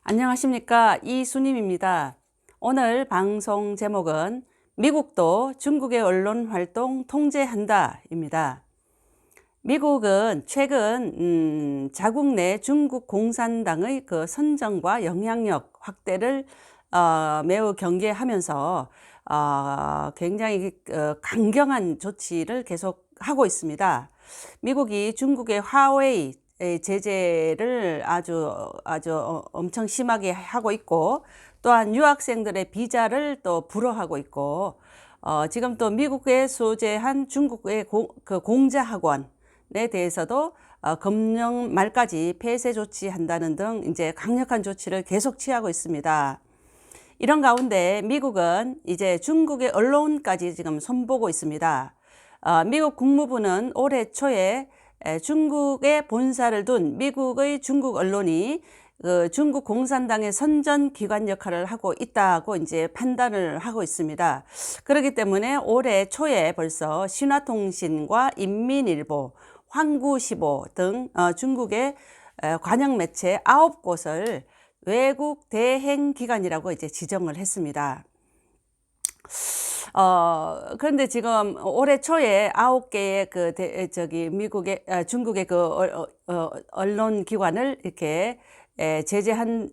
안녕하십니까, 이수님입니다. 오늘 방송 제목은 미국도 중국의 언론 활동 통제한다입니다. 미국은 최근 자국 내 중국 공산당의 그 선정과 영향력 확대를 매우 경계하면서 굉장히 강경한 조치를 계속하고 있습니다. 미국이 중국의 화웨이 제재를 아주 엄청 심하게 하고 있고, 또한 유학생들의 비자를 또 불허하고 있고, 지금 또 미국에 소재한 중국의 공자학원에 대해서도 금년 말까지 폐쇄 조치한다는 등 이제 강력한 조치를 계속 취하고 있습니다. 이런 가운데 미국은 이제 중국의 언론까지 지금 손보고 있습니다. 미국 국무부는 올해 초에 중국에 본사를 둔 미국의 중국 언론이 중국 공산당의 선전 기관 역할을 하고 있다고 이제 판단을 하고 있습니다. 그렇기 때문에 올해 초에 벌써 신화통신과 인민일보, 황구시보 등 중국의 관영 매체 9곳을 외국 대행 기관이라고 이제 지정을 했습니다. 그런데 지금 올해 초에 9개의 미국의 중국의 언론 기관을 이렇게 제재한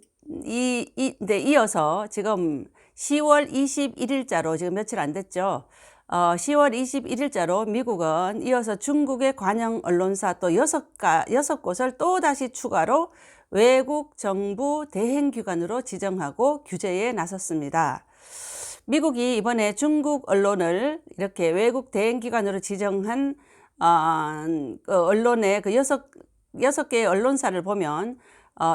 데 이어서 지금 10월 21일자로 지금 며칠 안 됐죠. 10월 21일자로 미국은 이어서 중국의 관영 언론사 또 6곳을 또 다시 추가로 외국 정부 대행기관으로 지정하고 규제에 나섰습니다. 미국이 이번에 중국 언론을 이렇게 외국 대행기관으로 지정한 언론의 그 여섯 개의 언론사를 보면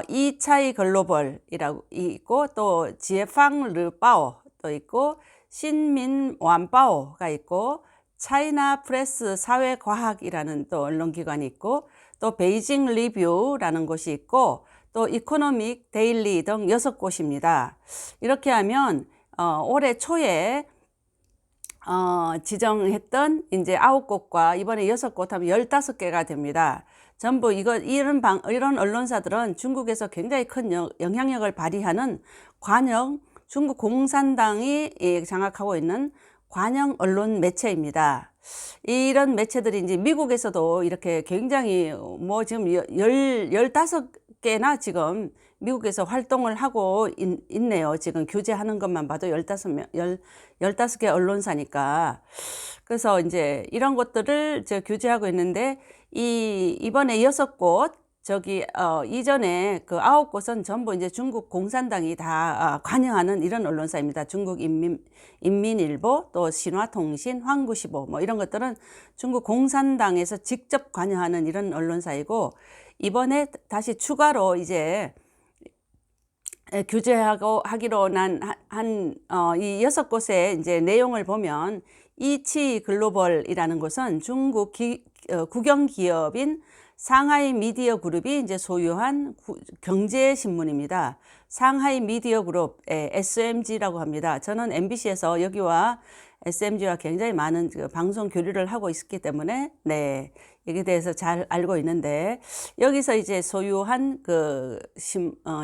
이차이 글로벌이라고 있고, 또 지에팡 르바오 또 있고, 신민완바오가 있고, 차이나 프레스 사회과학이라는 또 언론기관이 있고, 또 베이징 리뷰라는 곳이 있고, 또 이코노믹 데일리 등 6곳입니다. 이렇게 하면 올해 초에 지정했던 이제 9곳과 이번에 6곳 하면 15개가 됩니다. 전부 이런 언론사들은 중국에서 굉장히 큰 영향력을 발휘하는 중국 공산당이 장악하고 있는 관영 언론 매체입니다. 이런 매체들이 이제 미국에서도 이렇게 굉장히 지금 15개나 지금 미국에서 활동을 하고 있네요. 지금 규제하는 것만 봐도 15개 언론사니까. 그래서 이제 이런 것들을 규제하고 있는데, 이번에 6곳, 이전에 그 9곳은 전부 이제 중국 공산당이 다 관여하는 이런 언론사입니다. 중국 인민일보, 또 신화통신, 황구시보 이런 것들은 중국 공산당에서 직접 관여하는 이런 언론사이고, 이번에 다시 추가로 이제 하기로 이 6곳의 이제 내용을 보면, 이치 글로벌이라는 곳은 중국 국영 기업인 상하이 미디어 그룹이 이제 소유한 경제 신문입니다. 상하이 미디어 그룹, SMG라고 합니다. 저는 MBC에서 여기와 SMG와 굉장히 많은 방송 교류를 하고 있기 때문에 여기에 대해서 잘 알고 있는데, 여기서 이제 소유한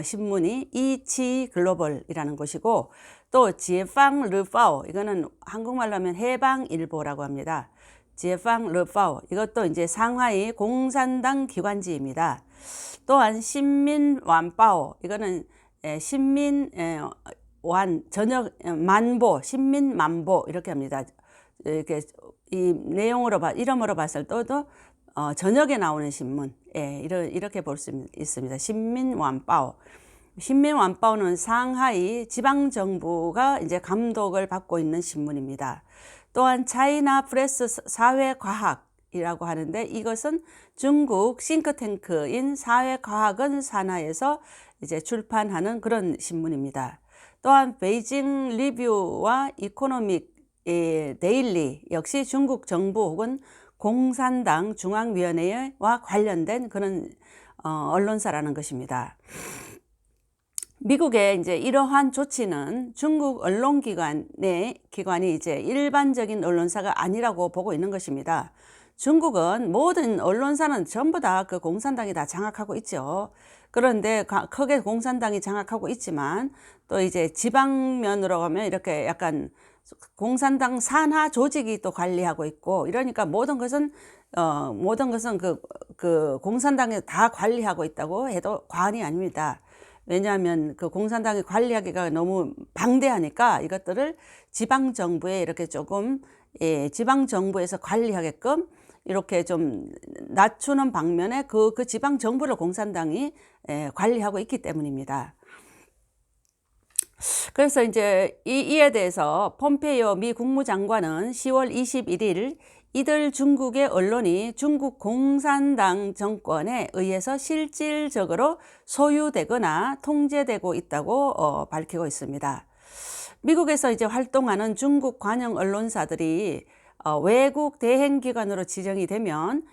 신문이 이치 글로벌이라는 곳이고, 또 지에팡 르파오, 이거는 한국말로 하면 해방일보라고 합니다. 지에팡 르파오, 이것도 이제 상하이 공산당 기관지입니다. 또한 신민완바오, 이거는 신민만보 이렇게 합니다. 이렇게 이 이름으로 봤을 때도 저녁에 나오는 신문, 이렇게 볼 수 있습니다. 신민완바오. 신민완바오는 상하이 지방정부가 이제 감독을 받고 있는 신문입니다. 또한 차이나 프레스 사회과학이라고 하는데, 이것은 중국 싱크탱크인 사회과학은 산하에서 이제 출판하는 그런 신문입니다. 또한 베이징 리뷰와 이코노믹 데일리 역시 중국 정부 혹은 공산당 중앙위원회와 관련된 그런 언론사라는 것입니다. 미국의 이제 이러한 조치는 중국 언론기관이 이제 일반적인 언론사가 아니라고 보고 있는 것입니다. 중국은 모든 언론사는 전부 다 그 공산당이 다 장악하고 있죠. 그런데 크게 공산당이 장악하고 있지만 또 이제 지방면으로 가면 이렇게 약간 공산당 산하 조직이 또 관리하고 있고 이러니까 모든 것은 그 공산당이 다 관리하고 있다고 해도 과언이 아닙니다. 왜냐하면 그 공산당이 관리하기가 너무 방대하니까 이것들을 지방정부에 이렇게 조금, 지방정부에서 관리하게끔 이렇게 좀 낮추는 방면에 그 지방정부를 공산당이 관리하고 있기 때문입니다. 그래서 이제 이에 대해서 폼페이오 미 국무장관은 10월 21일 이들 중국의 언론이 중국 공산당 정권에 의해서 실질적으로 소유되거나 통제되고 있다고 밝히고 있습니다. 미국에서 이제 활동하는 중국 관영 언론사들이 외국 대행기관으로 지정이 되면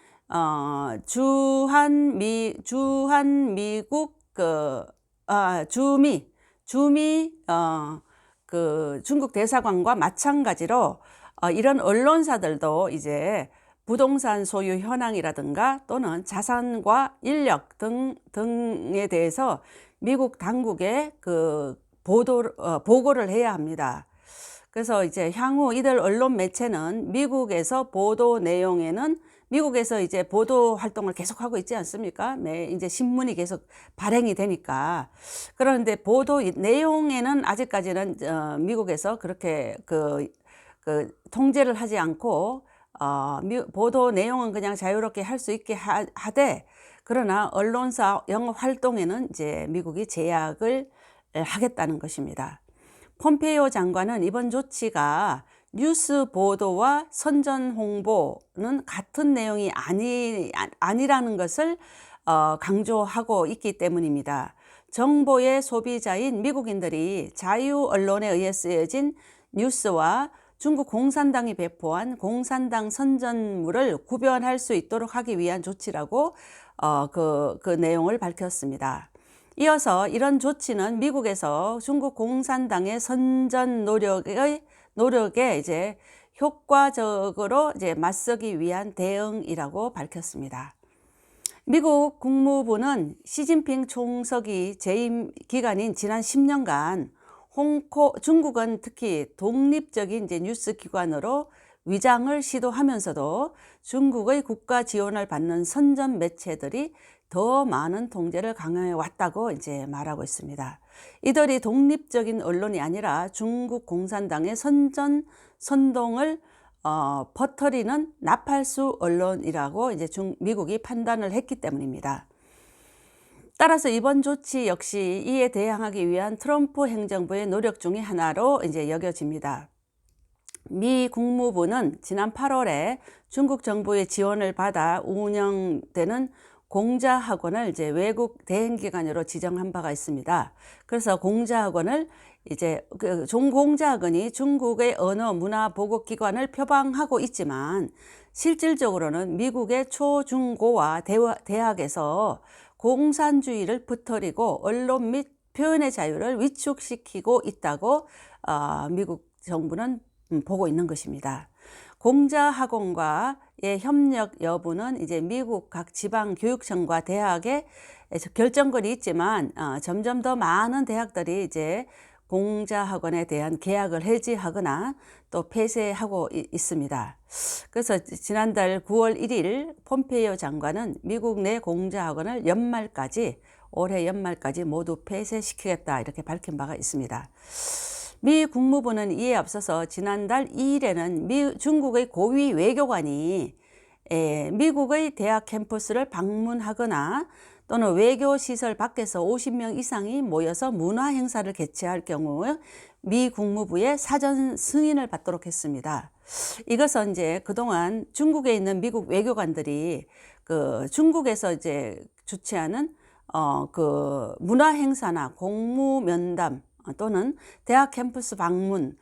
주미 그 중국 대사관과 마찬가지로 이런 언론사들도 이제 부동산 소유 현황이라든가 또는 자산과 인력 등에 대해서 미국 당국에 그 보고를 해야 합니다. 그래서 이제 향후 이들 언론 매체는 미국에서 미국에서 이제 보도 활동을 계속하고 있지 않습니까? 이제 신문이 계속 발행이 되니까. 그런데 보도 내용에는 아직까지는 미국에서 그렇게 그 통제를 하지 않고 보도 내용은 그냥 자유롭게 할 수 있게 하되, 그러나 언론사 영업 활동에는 이제 미국이 제약을 하겠다는 것입니다. 폼페이오 장관은 이번 조치가 뉴스 보도와 선전 홍보는 같은 내용이 아니라는 것을 강조하고 있기 때문입니다. 정보의 소비자인 미국인들이 자유 언론에 의해 쓰여진 뉴스와 중국 공산당이 배포한 공산당 선전물을 구별할 수 있도록 하기 위한 조치라고 그 내용을 밝혔습니다. 이어서 이런 조치는 미국에서 중국 공산당의 선전 노력에 이제 효과적으로 이제 맞서기 위한 대응이라고 밝혔습니다. 미국 국무부는 시진핑 총석이 재임 기간인 지난 10년간 중국은 특히 독립적인 이제 뉴스 기관으로 위장을 시도하면서도 중국의 국가 지원을 받는 선전 매체들이 더 많은 통제를 강요해 왔다고 이제 말하고 있습니다. 이들이 독립적인 언론이 아니라 중국 공산당의 선동을 퍼뜨리는 나팔수 언론이라고 이제 미국이 판단을 했기 때문입니다. 따라서 이번 조치 역시 이에 대항하기 위한 트럼프 행정부의 노력 중의 하나로 이제 여겨집니다. 미 국무부는 지난 8월에 중국 정부의 지원을 받아 운영되는 공자학원을 이제 외국 대행기관으로 지정한 바가 있습니다. 그래서 공자학원을 이제 공자학원이 중국의 언어 문화 보급기관을 표방하고 있지만 실질적으로는 미국의 초중고와 대학에서 공산주의를 퍼뜨리고 언론 및 표현의 자유를 위축시키고 있다고 미국 정부는 보고 있는 것입니다. 공자학원과의 협력 여부는 이제 미국 각 지방 교육청과 대학의 결정권이 있지만 점점 더 많은 대학들이 이제 공자학원에 대한 계약을 해지하거나 또 폐쇄하고 있습니다. 그래서 지난달 9월 1일 폼페이오 장관은 미국 내 공자학원을 올해 연말까지 모두 폐쇄시키겠다 이렇게 밝힌 바가 있습니다. 미 국무부는 이에 앞서서 지난달 2일에는 중국의 고위 외교관이 미국의 대학 캠퍼스를 방문하거나 또는 외교시설 밖에서 50명 이상이 모여서 문화행사를 개최할 경우 미 국무부의 사전 승인을 받도록 했습니다. 이것은 이제 그동안 중국에 있는 미국 외교관들이 중국에서 이제 주최하는 그 문화행사나 공무면담 또는 대학 캠퍼스 방문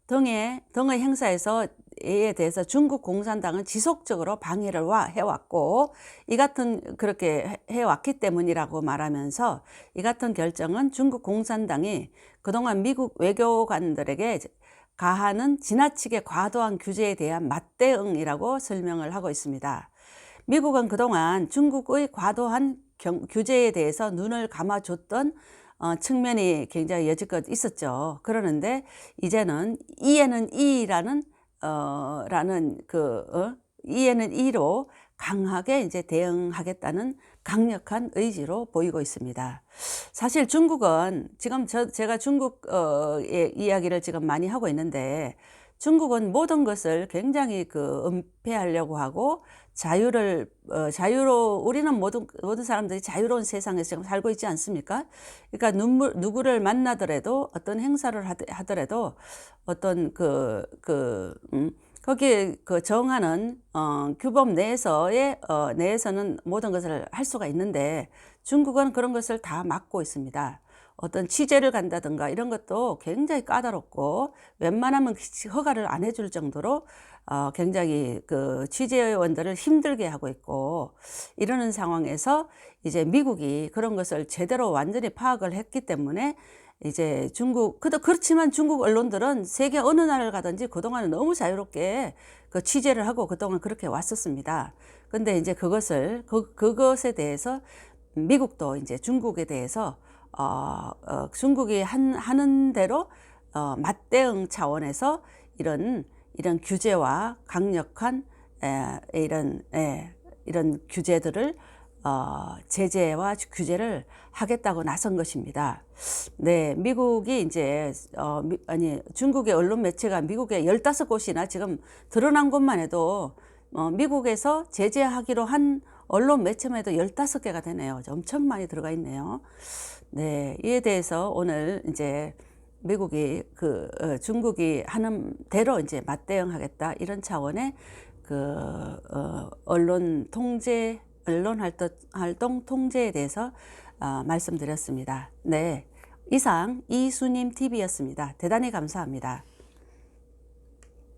등의 행사에 대해서 중국 공산당은 지속적으로 방해를 해왔고 그렇게 해왔기 때문이라고 말하면서 이 같은 결정은 중국 공산당이 그동안 미국 외교관들에게 가하는 지나치게 과도한 규제에 대한 맞대응이라고 설명을 하고 있습니다. 미국은 그동안 중국의 과도한 규제에 대해서 눈을 감아줬던 측면이 굉장히 여지껏 있었죠. 그러는데 이제는 이에는 이라는 이에는 이로 강하게 이제 대응하겠다는 강력한 의지로 보이고 있습니다. 사실 중국은 지금 제가 중국의 이야기를 지금 많이 하고 있는데, 중국은 모든 것을 굉장히 은폐하려고 하고 우리는 모든 사람들이 자유로운 세상에서 지금 살고 있지 않습니까? 그러니까 누구를 만나더라도 어떤 행사를 하더라도 어떤 거기에 정하는 규범 내에서는 모든 것을 할 수가 있는데, 중국은 그런 것을 다 막고 있습니다. 어떤 취재를 간다든가 이런 것도 굉장히 까다롭고 웬만하면 허가를 안 해줄 정도로 굉장히 취재원들을 힘들게 하고 있고, 이러는 상황에서 이제 미국이 그런 것을 제대로 완전히 파악을 했기 때문에 이제 그렇지만 중국 언론들은 세계 어느 나라를 가든지 그동안은 너무 자유롭게 취재를 하고 그동안 그렇게 왔었습니다. 근데 이제 그것에 대해서 미국도 이제 중국에 대해서 중국이 하는 대로 맞대응 차원에서 이런 규제와 강력한 이런 규제들을 제재와 규제를 하겠다고 나선 것입니다. 네, 미국이 이제 중국의 언론 매체가 미국에 15곳이나 지금 드러난 것만 해도 미국에서 제재하기로 한 언론 매체만 해도 15개가 되네요. 엄청 많이 들어가 있네요. 네, 이에 대해서 오늘 이제 미국이 중국이 하는 대로 이제 맞대응하겠다, 이런 차원의 언론 활동 통제에 대해서 말씀드렸습니다. 네, 이상 이수님 TV였습니다. 대단히 감사합니다.